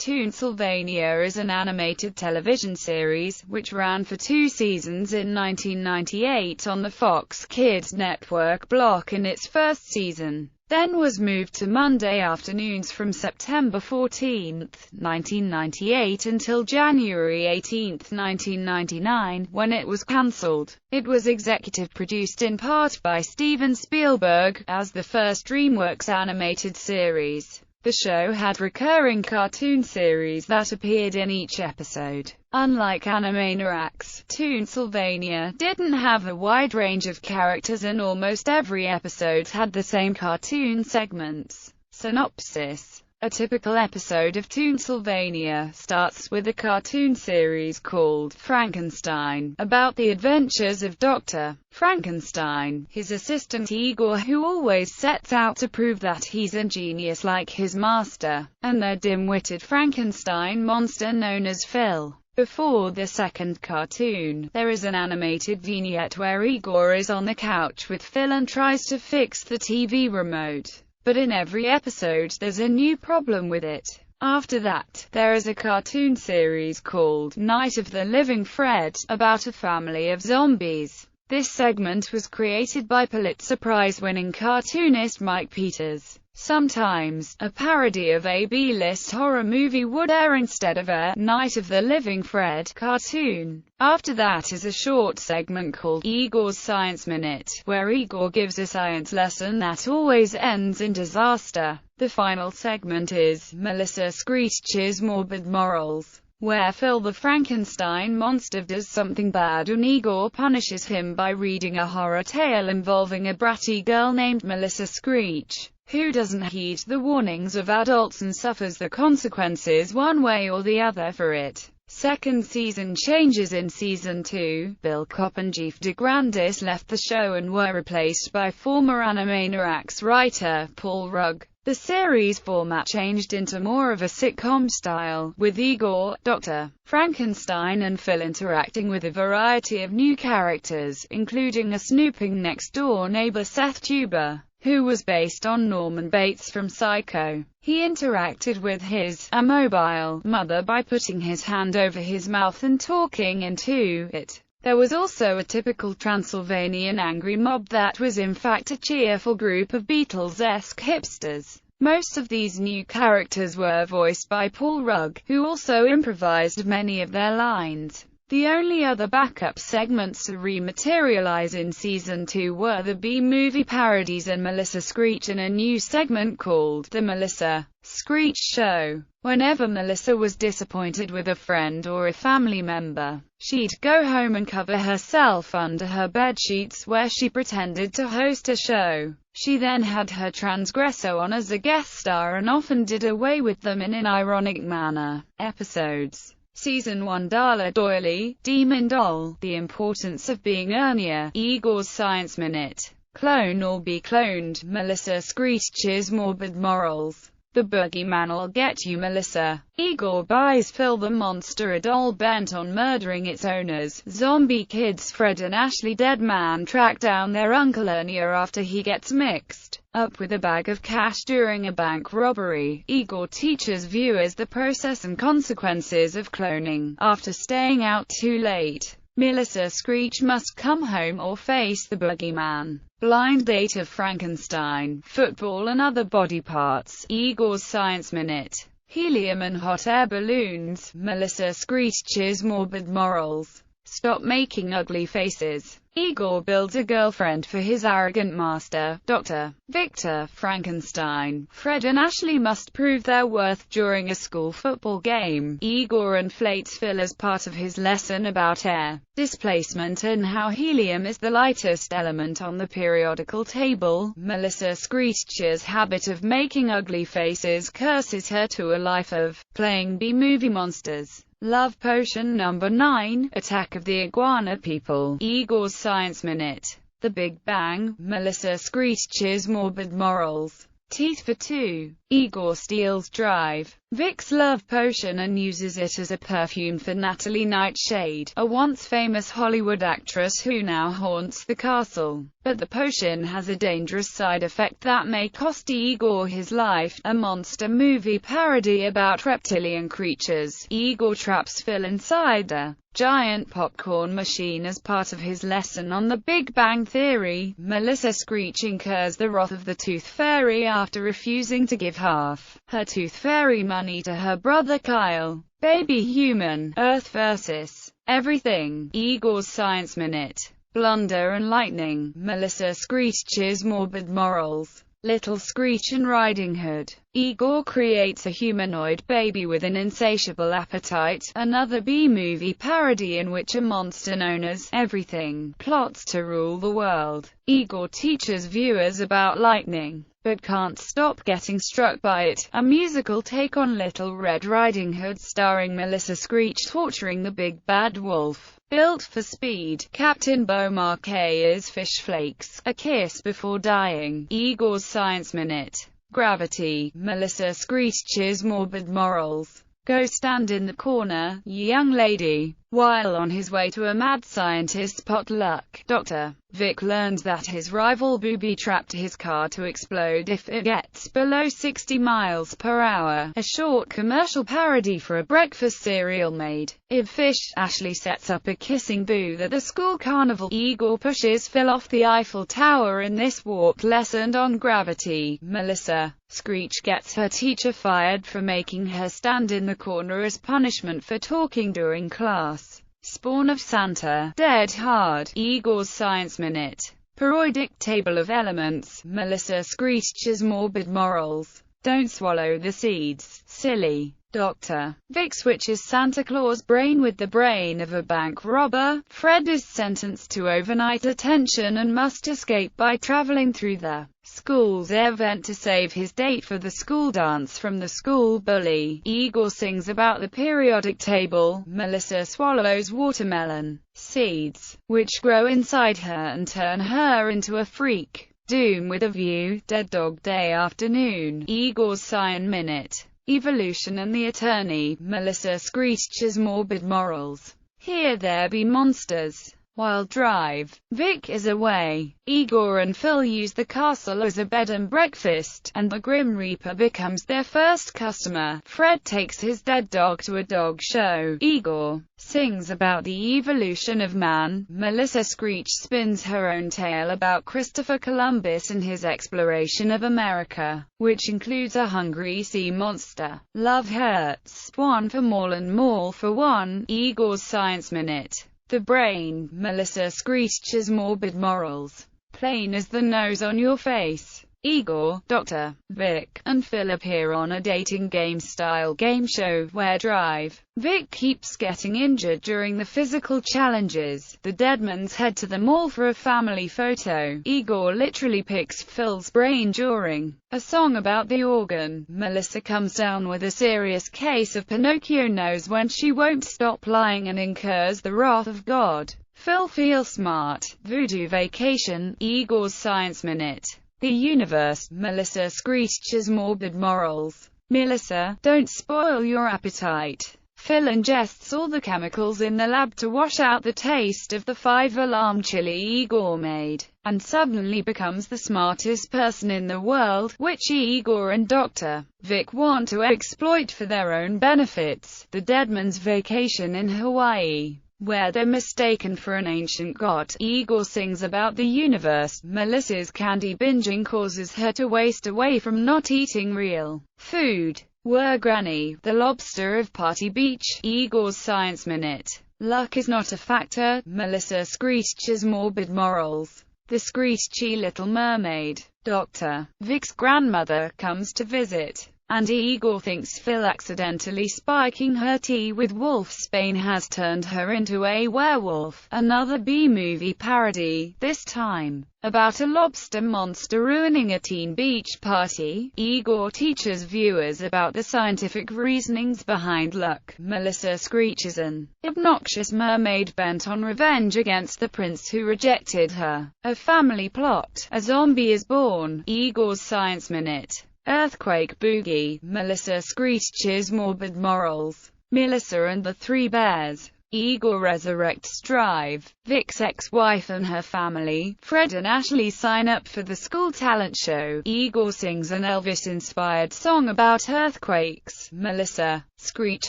Toonsylvania is an animated television series, which ran for 2 seasons in 1998 on the Fox Kids network block in its first season, then was moved to Monday afternoons from September 14, 1998 until January 18, 1999, when it was cancelled. It was executive produced in part by Steven Spielberg, as the first DreamWorks animated series. The show had recurring cartoon series that appeared in each episode. Unlike Animaniacs, Toonsylvania didn't have a wide range of characters and almost every episode had the same cartoon segments. Synopsis. A typical episode of Toonsylvania starts with a cartoon series called Frankenstein, about the adventures of Dr. Frankenstein, his assistant Igor, who always sets out to prove that he's a genius like his master, and their dim-witted Frankenstein monster known as Phil. Before the second cartoon, there is an animated vignette where Igor is on the couch with Phil and tries to fix the TV remote. But in every episode there's a new problem with it. After that, there is a cartoon series called Night of the Living Fred, about a family of zombies. This segment was created by Pulitzer Prize-winning cartoonist Mike Peters. Sometimes, a parody of a B-list horror movie would air instead of a Night of the Living Fred cartoon. After that is a short segment called Igor's Science Minute, where Igor gives a science lesson that always ends in disaster. The final segment is Melissa Screech's Morbid Morals, where Phil the Frankenstein monster does something bad and Igor punishes him by reading a horror tale involving a bratty girl named Melissa Screech, who doesn't heed the warnings of adults and suffers the consequences one way or the other for it. Second season changes. In season 2, Bill Kopp and Jeff DeGrandis left the show and were replaced by former Animaniacs writer Paul Rugg. The series format changed into more of a sitcom style, with Igor, Dr. Frankenstein and Phil interacting with a variety of new characters, including a snooping next-door neighbor Seth Tuber, who was based on Norman Bates from Psycho. He interacted with his immobile mother by putting his hand over his mouth and talking into it. There was also a typical Transylvanian angry mob that was in fact a cheerful group of Beatles-esque hipsters. Most of these new characters were voiced by Paul Rugg, who also improvised many of their lines. The only other backup segments to rematerialize in season 2 were the B-movie parodies and Melissa Screech in a new segment called The Melissa Screech Show. Whenever Melissa was disappointed with a friend or a family member, she'd go home and cover herself under her bedsheets where she pretended to host a show. She then had her transgressor on as a guest star and often did away with them in an ironic manner. Episodes. Season 1, Darla Doily, Demon Doll, The Importance of Being Ernia, Igor's Science Minute, Clone or Be Cloned, Melissa Screech's Morbid Morals, The Boogeyman'll Get You Melissa. Igor buys Phil the Monster a doll bent on murdering its owners. Zombie kids Fred and Ashley Deadman track down their Uncle Ernia after he gets mixed up with a bag of cash during a bank robbery. Igor teaches viewers the process and consequences of cloning. After staying out too late, Melissa Screech must come home or face the boogeyman. Blind date of Frankenstein, football and other body parts. Igor's Science Minute. Helium and hot air balloons. Melissa Screech's Morbid Morals. Stop making ugly faces. Igor builds a girlfriend for his arrogant master, Dr. Victor Frankenstein. Fred and Ashley must prove their worth during a school football game. Igor inflates Phil as part of his lesson about air displacement and how helium is the lightest element on the periodical table. Melissa Screech's habit of making ugly faces curses her to a life of playing B-movie monsters. Love Potion number 9, Attack of the Iguana People, Igor's Science Minute, The Big Bang, Melissa Screech's Morbid Morals, Teeth for Two. Igor steals Drive, Vic's love potion, and uses it as a perfume for Natalie Nightshade, a once famous Hollywood actress who now haunts the castle. But the potion has a dangerous side effect that may cost Igor his life. A monster movie parody about reptilian creatures. Igor traps Phil inside a giant popcorn machine as part of his lesson on The Big Bang Theory. Melissa Screech incurs the wrath of the Tooth Fairy after refusing to give half her Tooth Fairy money to her brother Kyle. Baby Human, Earth vs. Everything. Igor's Science Minute. Blunder and Lightning. Melissa Screech's morbid morals. Little Screech and Riding Hood. Igor creates a humanoid baby with an insatiable appetite. Another B-movie parody in which a monster known as Everything plots to rule the world. Igor teaches viewers about lightning, but can't stop getting struck by it. A musical take on Little Red Riding Hood starring Melissa Screech torturing the big bad wolf. Built for speed, Captain Beaumarchais' Fish Flakes, A Kiss Before Dying. Igor's Science Minute. Gravity. Melissa Screech's morbid morals. Go stand in the corner, young lady. While on his way to a mad scientist's potluck, Dr. Vic learns that his rival booby-trapped his car to explode if it gets below 60 miles per hour. A short commercial parody for a breakfast cereal made of fish. Ashley sets up a kissing booth at the school carnival. Igor pushes Phil off the Eiffel Tower in this warped lesson on gravity. Melissa Screech gets her teacher fired for making her stand in the corner as punishment for talking during class. Spawn of Santa. Dead Hard. Igor's Science Minute. Periodic Table of Elements. Melissa Screech's morbid morals. Don't swallow the seeds, silly. Dr. Vic switches Santa Claus' brain with the brain of a bank robber. Fred is sentenced to overnight detention and must escape by traveling through the school's air vent to save his date for the school dance from the school bully. Igor sings about the periodic table. Melissa swallows watermelon seeds, which grow inside her and turn her into a freak. Doom with a View. Dead Dog Day Afternoon. Igor's Science Minute. Evolution and the Attorney. Melissa Screech's morbid morals. Here There Be Monsters. While Drive, Vic is away, Igor and Phil use the castle as a bed and breakfast, and the Grim Reaper becomes their first customer. Fred takes his dead dog to a dog show. Igor sings about the evolution of man. Melissa Screech spins her own tale about Christopher Columbus and his exploration of America, which includes a hungry sea monster. Love Hurts. One for Mall and Mall for One. Igor's Science Minute. The Brain. Melissa Screech's morbid morals. Plain as the nose on your face. Igor, Dr. Vic, and Phil appear on a dating game-style game show where Drive. Vic keeps getting injured during the physical challenges. The Deadmans head to the mall for a family photo. Igor literally picks Phil's brain during a song about the organ. Melissa comes down with a serious case of Pinocchio nose when she won't stop lying and incurs the wrath of God. Phil feels smart. Voodoo Vacation. Igor's Science Minute. The Universe. Melissa Screech's morbid morals. Melissa, don't spoil your appetite. Phil ingests all the chemicals in the lab to wash out the taste of the 5-alarm chili Igor made, and suddenly becomes the smartest person in the world, which Igor and Dr. Vic want to exploit for their own benefits. The Deadman's Vacation in Hawaii, where they're mistaken for an ancient god. Igor sings about the universe. Melissa's candy binging causes her to waste away from not eating real food. Were Granny, the lobster of Party Beach. Igor's Science Minute. Luck is not a factor. Melissa Screech's morbid morals. The Screechy Little Mermaid. Dr. Vic's grandmother comes to visit, and Igor thinks Phil accidentally spiking her tea with wolfsbane has turned her into a werewolf. Another B-movie parody, this time about a lobster monster ruining a teen beach party. Igor teaches viewers about the scientific reasonings behind luck. Melissa Screech's an obnoxious mermaid bent on revenge against the prince who rejected her. A family plot. A zombie is born. Igor's Science Minute. Earthquake Boogie, Melissa Screech's Morbid Morals, Melissa and the Three Bears, Igor resurrects Drive, Vic's ex-wife and her family, Fred and Ashley sign up for the school talent show, Igor sings an Elvis-inspired song about earthquakes, Melissa Screech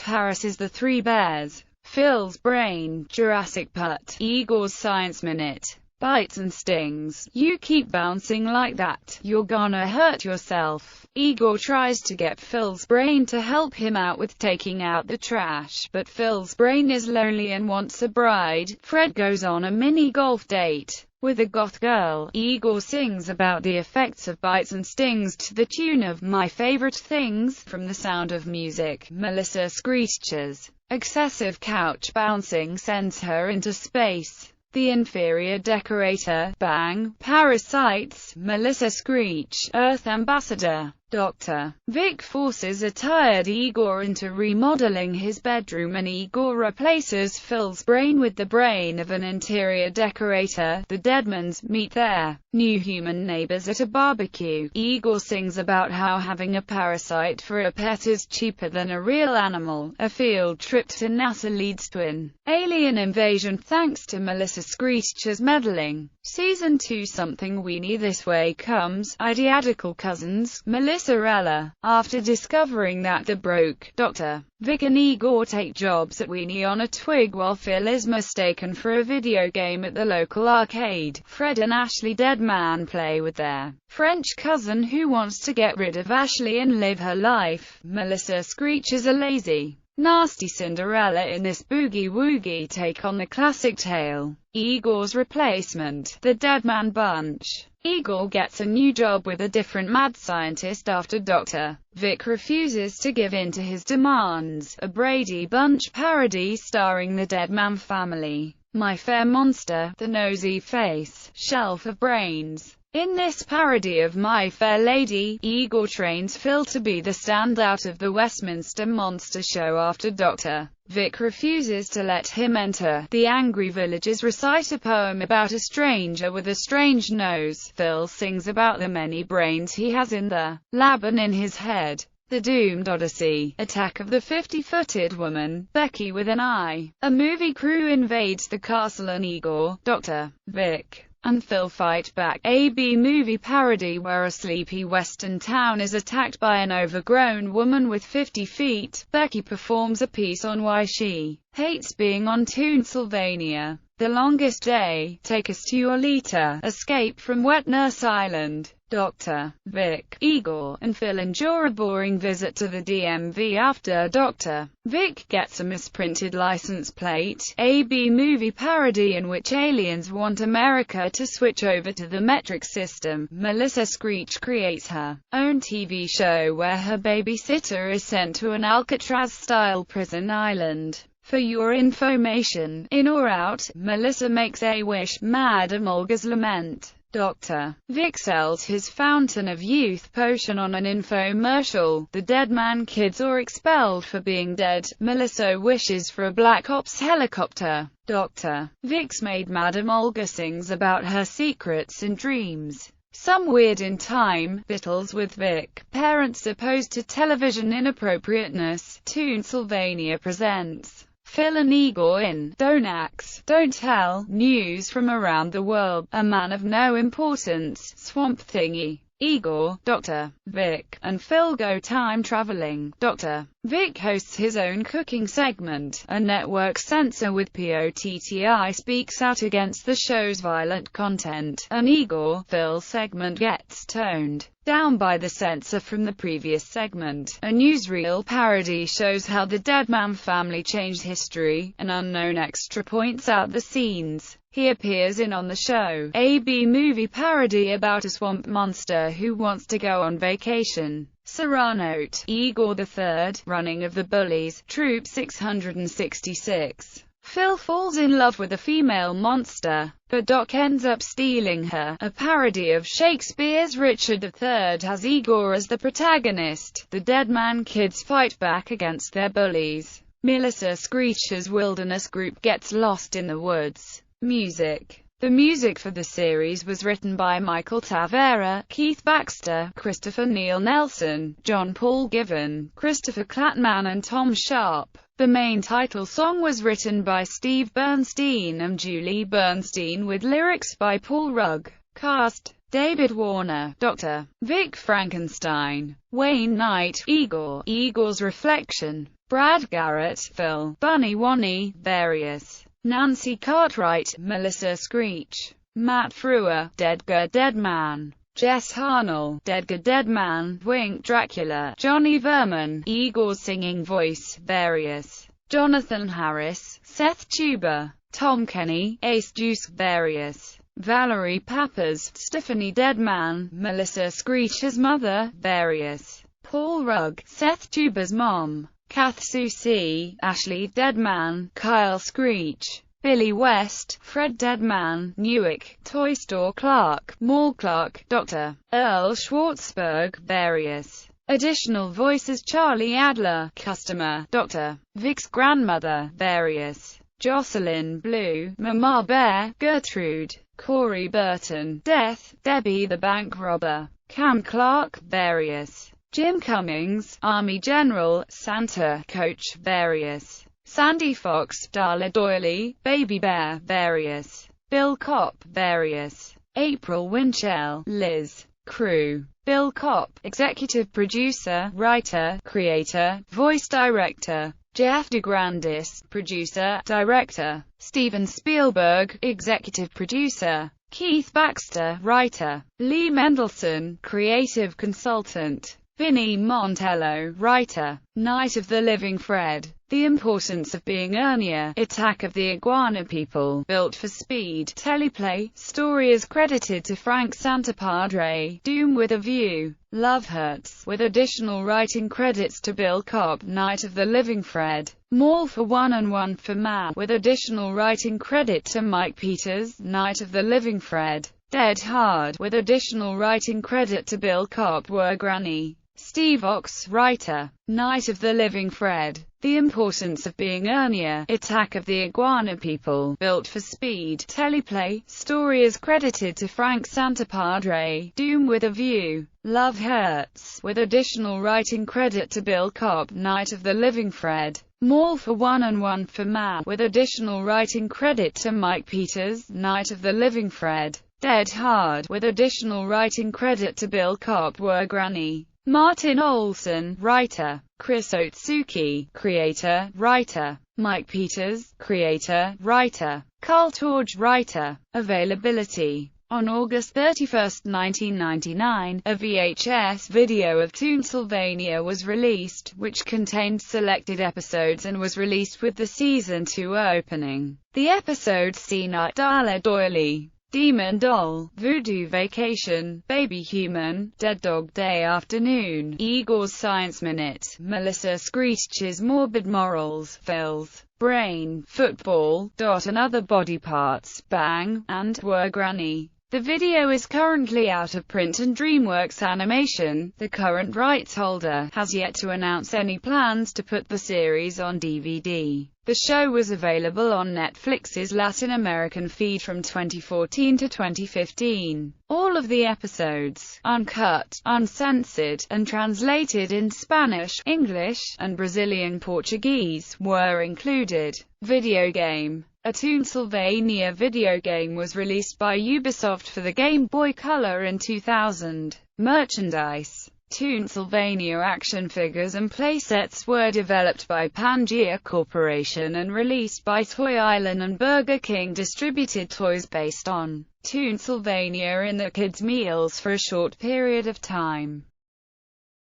harasses the Three Bears, Phil's brain, Jurassic Putt, Igor's Science Minute, bites and stings, you keep bouncing like that, you're gonna hurt yourself. Igor tries to get Phil's brain to help him out with taking out the trash, but Phil's brain is lonely and wants a bride. Fred goes on a mini golf date with a goth girl. Igor sings about the effects of bites and stings to the tune of My Favorite Things from The Sound of Music. Melissa Screech's excessive couch bouncing sends her into space. The Inferior Decorator, Bang, Parasites, Melissa Screech, Earth Ambassador, Dr. Vic forces a tired Igor into remodeling his bedroom and Igor replaces Phil's brain with the brain of an interior decorator. The Deadmans meet their new human neighbors at a barbecue. Igor sings about how having a parasite for a pet is cheaper than a real animal. A field trip to NASA leads to an alien invasion thanks to Melissa Screech's meddling. Season 2 Something Weenie This Way Comes, Ideatical Cousins, Melissa Ella. After discovering that the broke Dr. Vic and Igor take jobs at Weenie on a twig while Phil is mistaken for a video game at the local arcade, Fred and Ashley Deadman play with their French cousin who wants to get rid of Ashley and live her life. Melissa Screech is a lazy, nasty Cinderella in this boogie-woogie take on the classic tale. Igor's replacement, the Deadman Bunch. Igor gets a new job with a different mad scientist after Dr. Vic refuses to give in to his demands. A Brady Bunch parody starring the Deadman family. My Fair Monster, The Nosy Face, Shelf of Brains. In this parody of My Fair Lady, Igor trains Phil to be the standout of the Westminster Monster Show after Dr. Vic refuses to let him enter. The angry villagers recite a poem about a stranger with a strange nose. Phil sings about the many brains he has in the lab and in his head. The Doomed Odyssey, Attack of the 50-Footed Woman, Becky with an Eye. A movie crew invades the castle and Igor, Dr. Vic, and Phil fight back. A B-movie parody where a sleepy western town is attacked by an overgrown woman with 50 feet. Becky performs a piece on why she hates being on Toonsylvania. The Longest Day, Take Us to Your Lita, Escape from Wet Nurse Island. Dr. Vic, Igor, and Phil endure a boring visit to the DMV after Dr. Vic gets a misprinted license plate. A B-movie parody in which aliens want America to switch over to the metric system. Melissa Screech creates her own TV show where her babysitter is sent to an Alcatraz-style prison island. For your information, In or Out, Melissa makes a wish, Madame Olga's Lament. Dr. Vic sells his Fountain of Youth potion on an infomercial. The Deadman kids are expelled for being dead. Melissa wishes for a Black Ops helicopter. Dr. Vic's maid Madame Olga sings about her secrets and dreams. Some Weird in Time, Bittles with Vic. Parents opposed to television inappropriateness. Toonsylvania presents Phil and Igor in Don't Ax, Don't Tell, News from Around the World, A Man of No Importance, Swamp Thingy. Igor, Dr. Vic, and Phil go time traveling. Dr. Vic hosts his own cooking segment. A network censor with POTTI speaks out against the show's violent content. An Igor, Phil segment gets toned down by the censor from the previous segment. A newsreel parody shows how the Deadman family changed history. An unknown extra points out the scenes he appears in on the show. A B-movie parody about a swamp monster who wants to go on vacation. Serranote, Igor III, Running of the Bullies, Troop 666. Phil falls in love with a female monster, but Doc ends up stealing her. A parody of Shakespeare's Richard III has Igor as the protagonist. The Deadman kids fight back against their bullies. Melissa Screech's wilderness group gets lost in the woods. Music. The music for the series was written by Michael Tavera, Keith Baxter, Christopher Neil Nelson, John Paul Given, Christopher Clattman and Tom Sharp. The main title song was written by Steve Bernstein and Julie Bernstein with lyrics by Paul Rugg. Cast: David Warner, Dr. Vic Frankenstein, Wayne Knight, Igor, Igor's Reflection, Brad Garrett, Phil, Bunny Wanney, Various, Nancy Cartwright, Melissa Screech, Matt Frewer, Dedgar Deadman, Jess Harnell, Dedgar Deadman, Wink Dracula, Johnny Verman, Igor's singing voice, Various, Jonathan Harris, Seth Tuber, Tom Kenny, Ace Juice, Various, Valerie Pappas, Stephanie Deadman, Melissa Screech's mother, Various, Paul Rugg, Seth Tuber's mom, Kath Susie, Ashley Deadman, Kyle Screech, Billy West, Fred Deadman, Newick, Toy Store Clark, Mall Clark, Dr. Earl Schwartzberg, Various. Additional voices: Charlie Adler, Customer, Dr. Vic's grandmother, Various. Jocelyn Blue, Mama Bear, Gertrude, Corey Burton, Death, Debbie the Bank Robber, Cam Clark, Various. Jim Cummings, Army General, Santa, Coach, Various. Sandy Fox, Darla Doyley, Baby Bear, Various. Bill Kopp, Various. April Winchell, Liz. Crew. Bill Kopp, Executive Producer, Writer, Creator, Voice Director. Jeff DeGrandis, Producer, Director. Steven Spielberg, Executive Producer. Keith Baxter, Writer. Lee Mendelson, Creative Consultant. Vinnie Montello, Writer. Night of the Living Fred. The Importance of Being Ernia, Attack of the Iguana People, Built for Speed, Teleplay, story is credited to Frank Santapadre, Doom with a View, Love Hurts, with additional writing credits to Bill Kopp, Night of the Living Fred, More for One and One for Man, with additional writing credit to Mike Peters, Night of the Living Fred, Dead Hard, with additional writing credit to Bill Kopp, Were Granny. Steve Ox, Writer. Night of the Living Fred. The Importance of Being Ernia, Attack of the Iguana People, Built for Speed, Teleplay, story is credited to Frank Santapadre, Doom with a View, Love Hurts, with additional writing credit to Bill Kopp, Night of the Living Fred, More for One and One for Man, with additional writing credit to Mike Peters, Night of the Living Fred, Dead Hard, with additional writing credit to Bill Kopp, Were Granny. Martin Olson, Writer. Chris Otsuki, Creator, Writer. Mike Peters, Creator, Writer. Carl Torge, Writer. Availability. On August 31, 1999, a VHS video of Toonsylvania was released, which contained selected episodes and was released with the Season 2 opening. The episodes see Night Darla Doyley, Demon Doll, Voodoo Vacation, Baby Human, Dead Dog Day Afternoon, Igor's Science Minute, Melissa Screech's Morbid Morals, Phil's Brain, Football, and Other Body Parts, Bang, and Were Granny. The video is currently out of print and DreamWorks Animation, the current rights holder, has yet to announce any plans to put the series on DVD. The show was available on Netflix's Latin American feed from 2014 to 2015. All of the episodes, uncut, uncensored, and translated in Spanish, English, and Brazilian Portuguese, were included. Video game. A Toonsylvania video game was released by Ubisoft for the Game Boy Color in 2000. Merchandise. Toonsylvania action figures and playsets were developed by Pangea Corporation and released by Toy Island and Burger King distributed toys based on Toonsylvania in the kids' meals for a short period of time.